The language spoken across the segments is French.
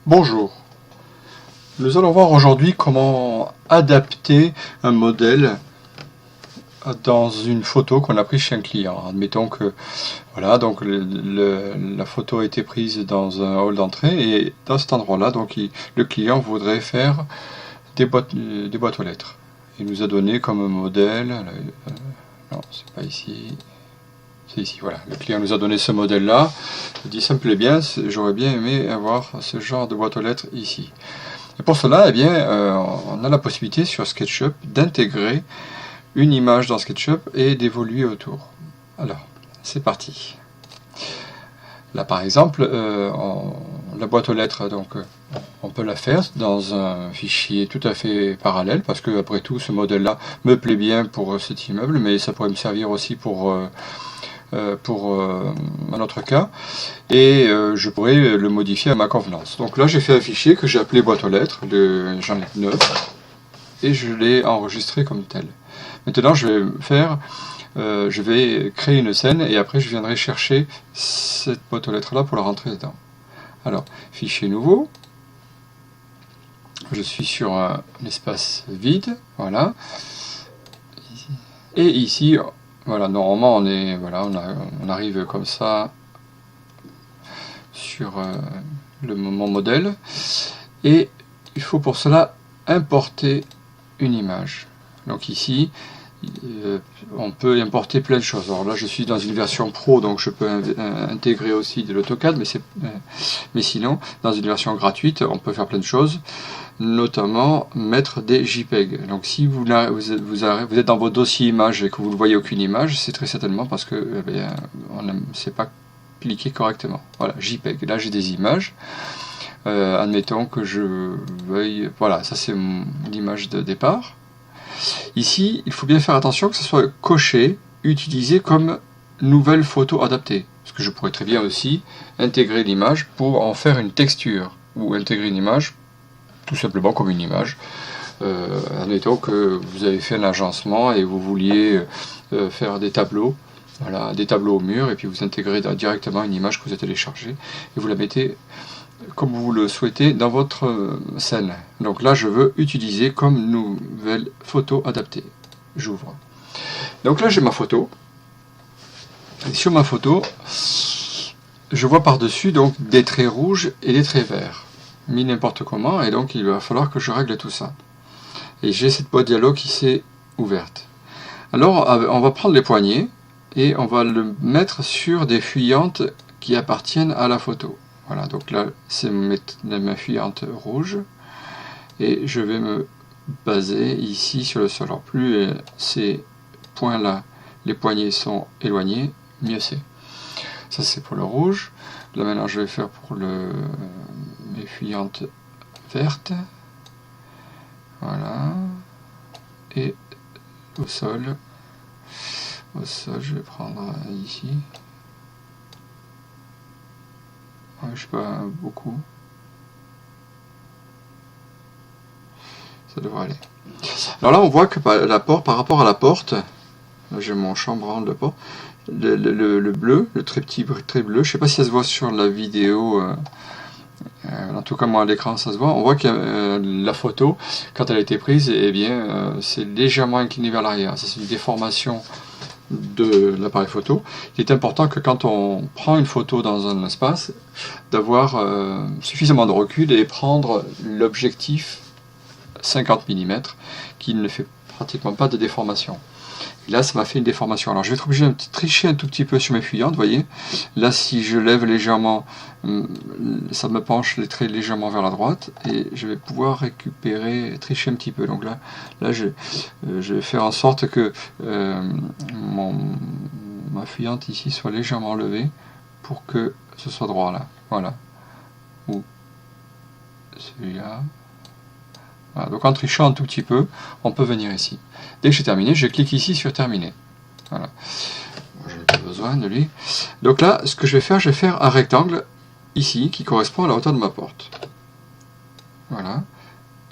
Bonjour, nous allons voir aujourd'hui comment adapter un modèle dans une photo qu'on a prise chez un client. Admettons que voilà, donc la photo a été prise dans un hall d'entrée et dans cet endroit-là, donc le client voudrait faire des boîtes aux lettres. Il nous a donné comme modèle, non, c'est pas ici. C'est ici, voilà. Le client nous a donné ce modèle-là. Il dit, ça me plaît bien, j'aurais bien aimé avoir ce genre de boîte aux lettres ici. Et pour cela, eh bien, on a la possibilité sur SketchUp d'intégrer une image dans SketchUp et d'évoluer autour. Alors, c'est parti. Là, par exemple, la boîte aux lettres, donc, on peut la faire dans un fichier tout à fait parallèle, parce que, après tout, ce modèle-là me plaît bien pour cet immeuble, mais ça pourrait me servir aussi pour un autre cas, et je pourrais le modifier à ma convenance. Donc là, j'ai fait un fichier que j'ai appelé boîte aux lettres, j'en ai 9, et je l'ai enregistré comme tel. Maintenant, je vais créer une scène, et après, je viendrai chercher cette boîte aux lettres là pour la rentrer dedans. Alors, fichier nouveau, je suis sur un espace vide, voilà, et ici, voilà, normalement on arrive comme ça sur mon modèle, et il faut pour cela importer une image. Donc ici, on peut importer plein de choses. Alors là, je suis dans une version pro, donc je peux intégrer aussi de l'AutoCAD, mais sinon, dans une version gratuite, on peut faire plein de choses, notamment mettre des JPEG. Donc si vous êtes dans vos dossiers images et que vous ne voyez aucune image, c'est très certainement parce que on ne sait pas cliquer correctement. Voilà, JPEG. Là, j'ai des images. Admettons que je veuille... Voilà, ça c'est l'image de départ. Ici, il faut bien faire attention que ce soit coché, utilisé comme nouvelle photo adaptée. Parce que je pourrais très bien aussi intégrer l'image pour en faire une texture, ou intégrer une image tout simplement comme une image. Admettons que vous avez fait un agencement et vous vouliez faire des tableaux, voilà, des tableaux au mur, et puis vous intégrez directement une image que vous avez téléchargée, et vous la mettez comme vous le souhaitez dans votre scène. Donc là, je veux utiliser comme nouvelle photo adaptée. J'ouvre. Donc là, j'ai ma photo. Et sur ma photo, je vois par-dessus donc des traits rouges et des traits verts, mis n'importe comment, et donc il va falloir que je règle tout ça. Et j'ai cette boîte dialogue qui s'est ouverte. Alors, on va prendre les poignées et on va le mettre sur des fuyantes qui appartiennent à la photo. Voilà, donc là, c'est ma fuyante rouge, et je vais me baser ici sur le sol. Alors, plus ces points-là, les poignées sont éloignés, mieux c'est. Ça, c'est pour le rouge. Là, maintenant, je vais faire pour mes fuyantes vertes. Voilà. Et au sol, je vais prendre ici. Ouais, je sais pas, beaucoup. Ça devrait aller. Alors là, on voit que par rapport à la porte, là j'ai mon chambranle de porte, le bleu, le très petit trait bleu, je sais pas si ça se voit sur la vidéo, en tout cas moi à l'écran ça se voit, on voit que la photo, quand elle a été prise, eh bien c'est légèrement incliné vers l'arrière. Ça, c'est une déformation de l'appareil photo. Il est important que quand on prend une photo dans un espace, d'avoir suffisamment de recul et prendre l'objectif 50 mm qui ne fait pratiquement pas de déformation. Et là, ça m'a fait une déformation. Alors, je vais être obligé de tricher un tout petit peu sur mes fuyantes, vous voyez. Là, si je lève légèrement, ça me penche les traits légèrement vers la droite, et je vais pouvoir tricher un petit peu. Donc là je vais faire en sorte que ma fuyante ici soit légèrement levée pour que ce soit droit là. Voilà. Ou celui-là. Voilà. Donc en trichant un tout petit peu, on peut venir ici. Dès que j'ai terminé, je clique ici sur terminer. Voilà. Je n'ai pas besoin de lui. Donc là, ce que je vais faire un rectangle ici qui correspond à la hauteur de ma porte. Voilà.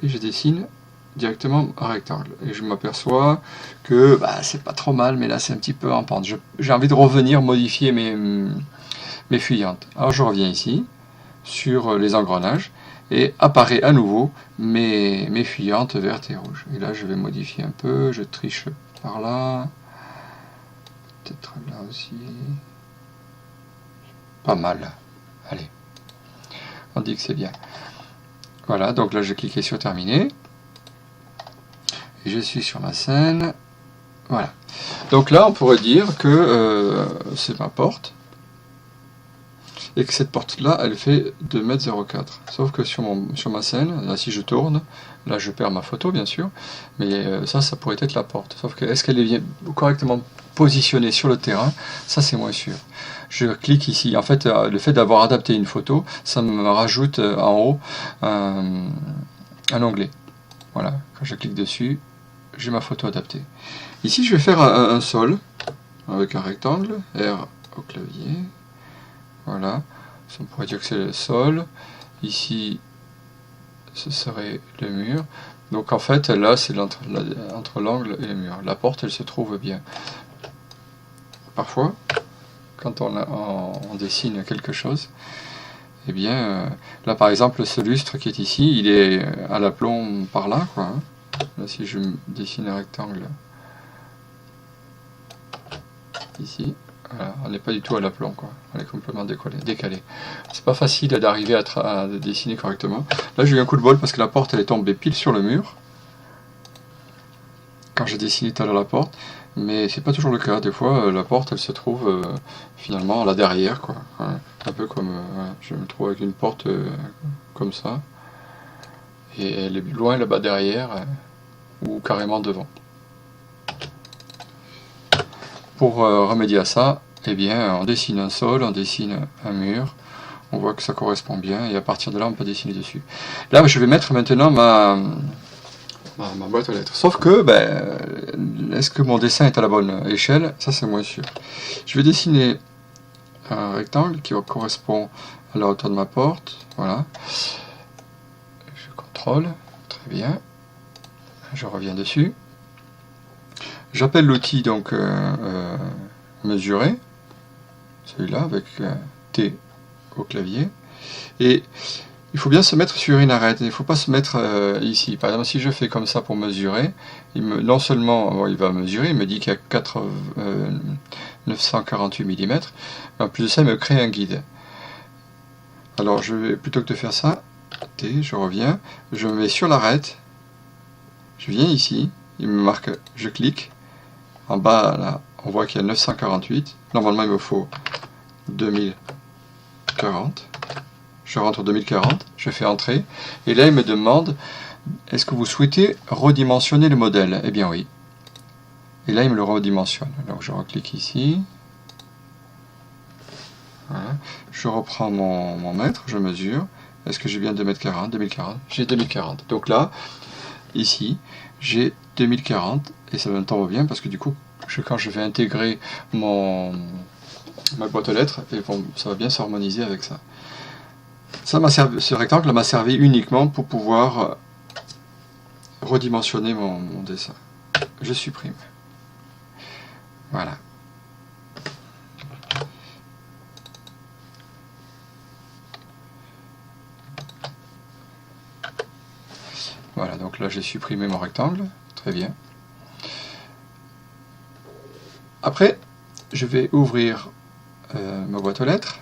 Et je dessine directement un rectangle. Et je m'aperçois que c'est pas trop mal, mais là c'est un petit peu en pente. J'ai envie de revenir modifier mes fuyantes. Alors je reviens ici, sur les engrenages, et apparaît à nouveau mes fuyantes vertes et rouges. Et là je vais modifier un peu, je triche par là, peut-être là aussi, pas mal, allez, on dit que c'est bien. Voilà, donc là je clique sur terminer, et je suis sur ma scène, voilà. Donc là on pourrait dire que c'est ma porte, et que cette porte là elle fait 2,04 m. Sauf que sur ma scène, là si je tourne, là je perds ma photo bien sûr, mais ça pourrait être la porte. Sauf que est-ce qu'elle est bien correctement positionnée sur le terrain, ça c'est moins sûr. Je clique ici, en fait le fait d'avoir adapté une photo, ça me rajoute en haut un onglet. Voilà, quand je clique dessus, j'ai ma photo adaptée. Ici je vais faire un sol avec un rectangle, R au clavier. Voilà, on pourrait dire que c'est le sol. Ici, ce serait le mur. Donc en fait, là, c'est entre l'angle et le mur. La porte, elle se trouve bien. Parfois, quand on dessine quelque chose, eh bien, là par exemple, ce lustre qui est ici, il est à l'aplomb par là, quoi. Là, si je dessine un rectangle ici, voilà, on n'est pas du tout à l'aplomb, quoi. On est complètement décalé. C'est pas facile d'arriver à dessiner correctement. Là j'ai eu un coup de bol parce que la porte elle est tombée pile sur le mur quand j'ai dessiné tout à l'heure la porte, mais c'est pas toujours le cas. Des fois la porte elle se trouve finalement là derrière, quoi. Voilà. Un peu comme je me trouve avec une porte comme ça, et elle est loin là-bas derrière ou carrément devant. Pour remédier à ça, eh bien, on dessine un sol, on dessine un mur, on voit que ça correspond bien, et à partir de là, on peut dessiner dessus. Là, je vais mettre maintenant ma boîte aux lettres. Sauf que, est-ce que mon dessin est à la bonne échelle? Ça, c'est moins sûr. Je vais dessiner un rectangle qui correspond à la hauteur de ma porte. Voilà. Je contrôle. Très bien. Je reviens dessus. J'appelle l'outil donc mesurer, celui-là avec T au clavier, et il faut bien se mettre sur une arête, il ne faut pas se mettre ici. Par exemple, si je fais comme ça pour mesurer, non seulement il va mesurer, il me dit qu'il y a 948 mm, mais en plus de ça il me crée un guide. Alors je vais, plutôt que de faire ça, T, je reviens, je me mets sur l'arête, je viens ici, il me marque, je clique, en bas là on voit qu'il y a 948, normalement il me faut 2040, je rentre 2040, je fais entrer, et là il me demande, est-ce que vous souhaitez redimensionner le modèle? Eh bien oui, et là il me le redimensionne, donc je reclique ici, voilà. Je reprends mon mètre, je mesure, est-ce que j'ai bien 2,40 m? 2040, j'ai 2040, donc là, ici, j'ai 2040, et ça me tombe bien parce que du coup, quand je vais intégrer ma boîte aux lettres, et bon, ça va bien s'harmoniser avec ça. Ce rectangle m'a servi uniquement pour pouvoir redimensionner mon dessin. Je supprime. Voilà. Voilà, donc là j'ai supprimé mon rectangle. Très bien. Après, je vais ouvrir ma boîte aux lettres.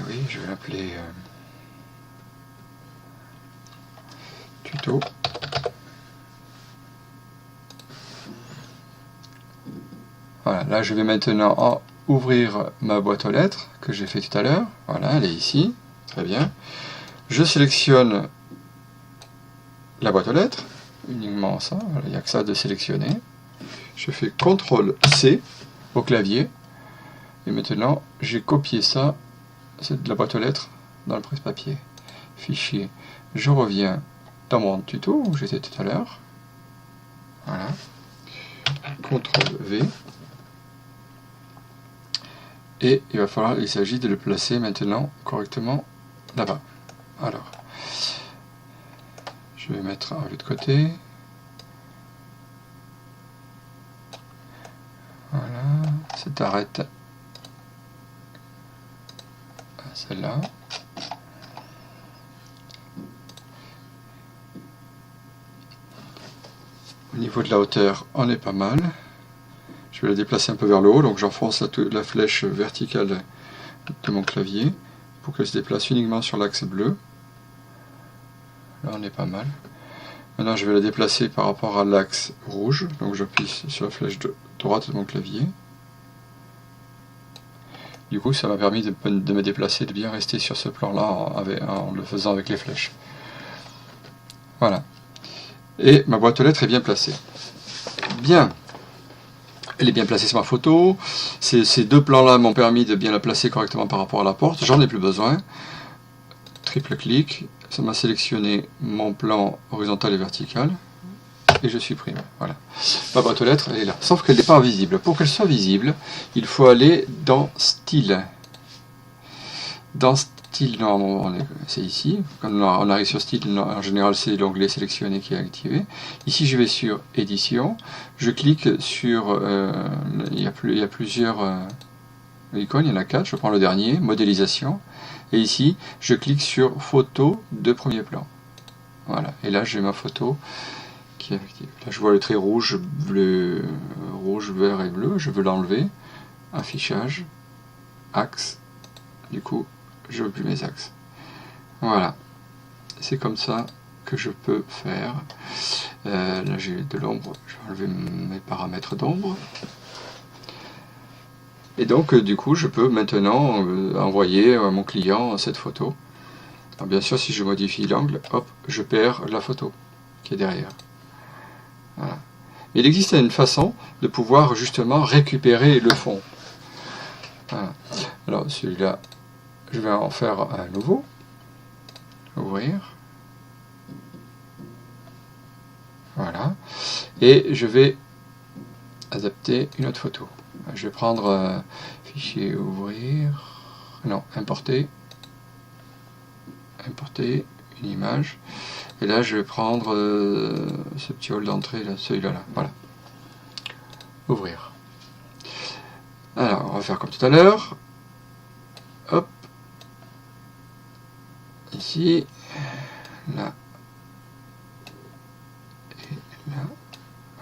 Oui, je vais l'appeler tuto. Voilà, là je vais maintenant ouvrir ma boîte aux lettres que j'ai fait tout à l'heure. Voilà, elle est ici. Très bien. Je sélectionne la boîte aux lettres, uniquement ça, voilà, il n'y a que ça de sélectionner. Je fais CTRL-C au clavier, et maintenant j'ai copié ça, c'est de la boîte aux lettres, dans le presse-papier. Fichier, je reviens dans mon tuto où j'étais tout à l'heure. Voilà. CTRL-V. Et il s'agit de le placer maintenant correctement là-bas. Alors, je vais mettre un de côté. Voilà, cette arête à celle-là. niveau de la hauteur, on est pas mal. Je vais la déplacer un peu vers le haut, donc j'enfonce la flèche verticale de mon clavier pour qu'elle se déplace uniquement sur l'axe bleu. Là on est pas mal. Maintenant je vais la déplacer par rapport à l'axe rouge, donc j'appuie sur la flèche droite de mon clavier. Du coup ça m'a permis de me déplacer, de bien rester sur ce plan là en le faisant avec les flèches. Voilà. Et ma boîte aux lettres est bien placée. Bien. Elle est bien placée sur ma photo. Ces deux plans-là m'ont permis de bien la placer correctement par rapport à la porte. J'en ai plus besoin. Triple clic. Ça m'a sélectionné mon plan horizontal et vertical. Et je supprime. Voilà. Ma boîte aux lettres, elle est là. Sauf qu'elle n'est pas visible. Pour qu'elle soit visible, il faut aller dans Style. Dans Style, normalement, c'est ici. Quand on arrive sur Style, en général, c'est l'onglet sélectionné qui est activé. Ici, je vais sur Édition. Je clique sur... il y a plusieurs icônes, il y en a 4. Je prends le dernier, Modélisation. Et ici, je clique sur Photo de premier plan. Voilà. Et là, j'ai ma photo qui est active. Là, je vois le trait rouge, bleu, rouge, vert et bleu. Je veux l'enlever. Affichage. Axe. Du coup, je veux plus mes axes. Voilà. C'est comme ça que je peux faire. Là, j'ai de l'ombre. Je vais enlever mes paramètres d'ombre. Et donc, du coup, je peux maintenant envoyer à mon client cette photo. Alors, bien sûr, si je modifie l'angle, hop, je perds la photo qui est derrière. Voilà. Mais il existe une façon de pouvoir justement récupérer le fond. Voilà. Alors, celui-là, je vais en faire un nouveau. Ouvrir. Voilà. Et je vais adapter une autre photo. Je vais prendre fichier ouvrir. Non, importer. Importer une image. Et là, je vais prendre ce petit hall d'entrée, celui-là. Voilà. Ouvrir. Alors, on va faire comme tout à l'heure. Hop. Ici. Là. Et là.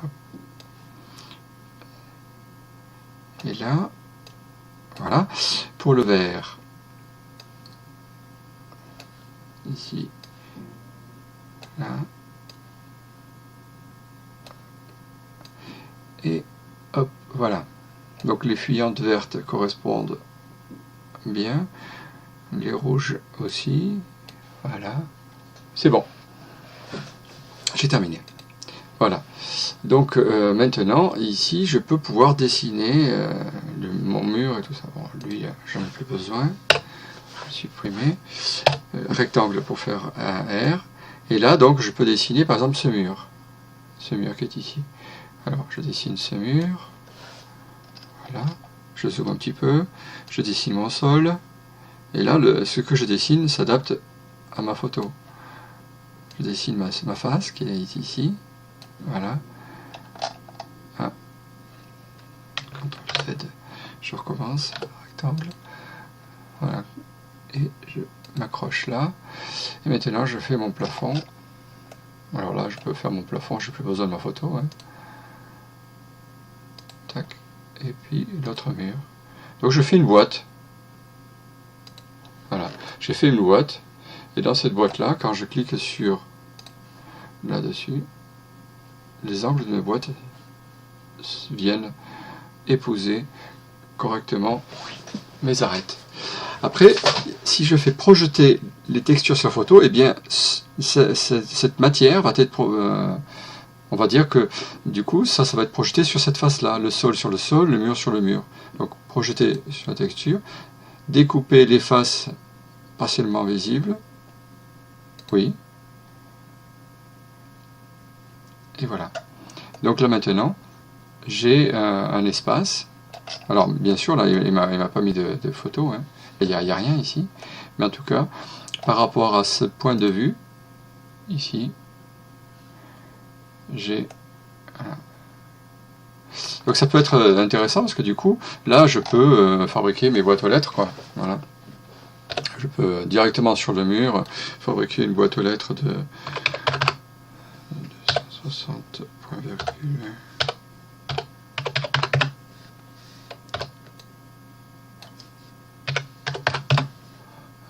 Hop. Et là. Voilà. Pour le vert. Ici. Là. Et hop, voilà. Donc les fuyantes vertes correspondent bien. Les rouges aussi. Voilà. C'est bon. J'ai terminé. Voilà. Donc maintenant, ici, je peux pouvoir dessiner mon mur et tout ça. Bon, lui, j'en ai plus besoin. Je vais supprimer. Rectangle pour faire un R. Et là, donc, je peux dessiner, par exemple, ce mur. Ce mur qui est ici. Alors, je dessine ce mur. Voilà. Je zoome un petit peu. Je dessine mon sol. Et là, ce que je dessine s'adapte à ma photo. Je dessine ma face qui est ici. Voilà. Ah. CTRL Z. Je recommence. Rectangle. Voilà. Et je m'accroche là. Et maintenant, je fais mon plafond. Alors là, je peux faire mon plafond. Je n'ai plus besoin de ma photo. Hein. Tac. Et puis l'autre mur. Donc je fais une boîte. Voilà. J'ai fait une boîte. Et dans cette boîte-là, quand je clique sur là-dessus, les angles de mes boîtes viennent épouser correctement mes arêtes. Après, si je fais projeter les textures sur photo, eh bien, cette matière va être... on va dire que, du coup, ça va être projeté sur cette face-là. Le sol sur le sol, le mur sur le mur. Donc, projeter sur la texture. Découper les faces partiellement visibles. Oui. Et voilà. Donc là, maintenant, j'ai un espace. Alors, bien sûr, là, il m'a pas mis de photo, hein. Il n'y a rien ici, mais en tout cas, par rapport à ce point de vue, ici, j'ai... Voilà. Donc ça peut être intéressant, parce que du coup, là, je peux fabriquer mes boîtes aux lettres, quoi. Voilà. Je peux directement sur le mur fabriquer une boîte aux lettres de 260 160 point virgule.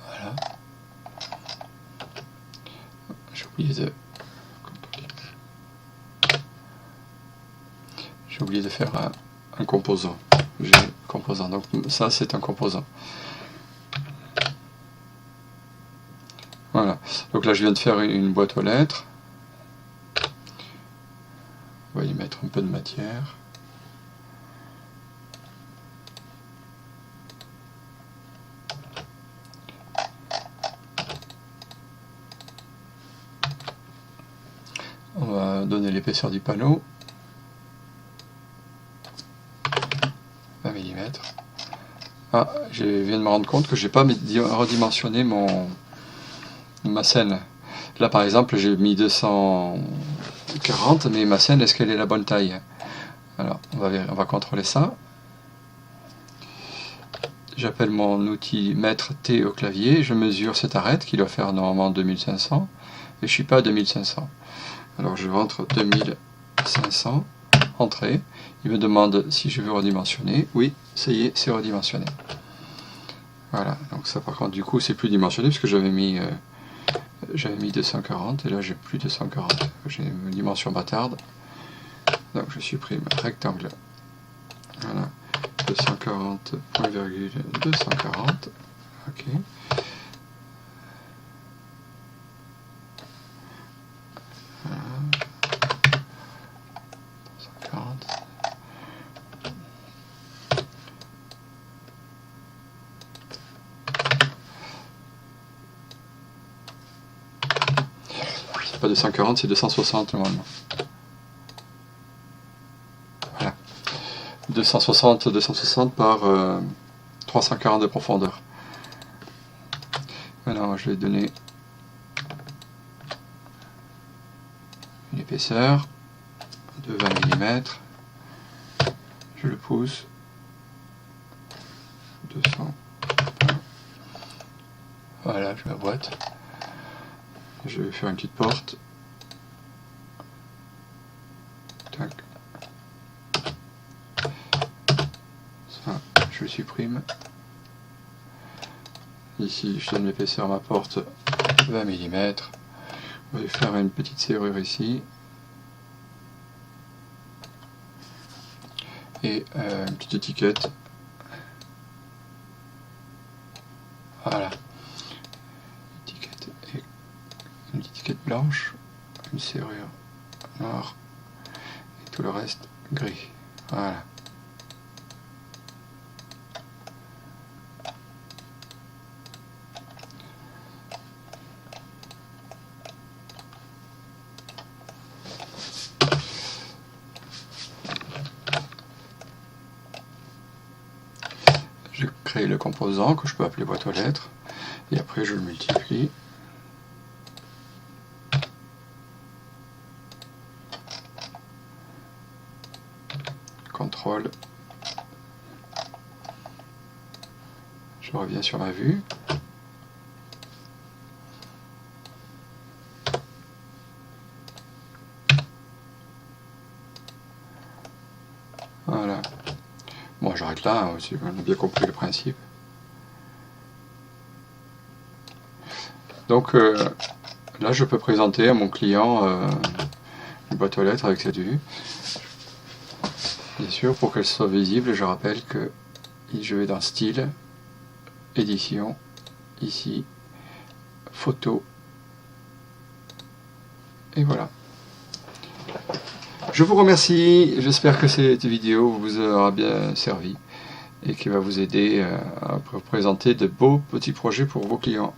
Voilà. J'ai oublié de faire un composant. J'ai composant. Donc ça c'est un composant. Voilà. Donc là je viens de faire une boîte aux lettres. On va y mettre un peu de matière. On va donner l'épaisseur du panneau. 20 mm. Ah, je viens de me rendre compte que j'ai pas redimensionné ma scène. Là par exemple j'ai mis 240, mais ma scène, est-ce qu'elle est la bonne taille? Alors on va contrôler ça. J'appelle mon outil mètre T au clavier, je mesure cette arête qui doit faire normalement 2500 et je suis pas à 2500. Alors je rentre 2500, entrée, il me demande si je veux redimensionner. Oui, ça y est, c'est redimensionné. Voilà, donc ça par contre du coup c'est plus dimensionné parce que j'avais mis 240 et là j'ai plus 240. J'ai une dimension bâtarde. Donc je supprime rectangle. Voilà, 240, point virgule 240. Ok. Voilà. 240. C'est pas 240, c'est 260 normalement. Voilà. 260 par 340 de profondeur. Maintenant je vais donner une épaisseur de 20 mm. Je le pousse. 200. Voilà, j'ai ma boîte. Je vais faire une petite porte. Tac. Ça, je le supprime. Ici, je donne l'épaisseur à ma porte 20 mm. On va faire une petite serrure ici. Et une petite étiquette. Voilà. Une étiquette blanche, une serrure noire et tout le reste gris. Voilà. Je crée le composant que je peux appeler boîte aux lettres et après je le multiplie. Contrôle. Je reviens sur ma vue. Voilà. Bon, j'arrête là, on a bien compris le principe. Donc là, je peux présenter à mon client une boîte aux lettres avec cette vue. Bien sûr, pour qu'elle soit visible, je rappelle que je vais dans Style, Édition, ici, Photo, et voilà. Je vous remercie, j'espère que cette vidéo vous aura bien servi et qui va vous aider à présenter de beaux petits projets pour vos clients.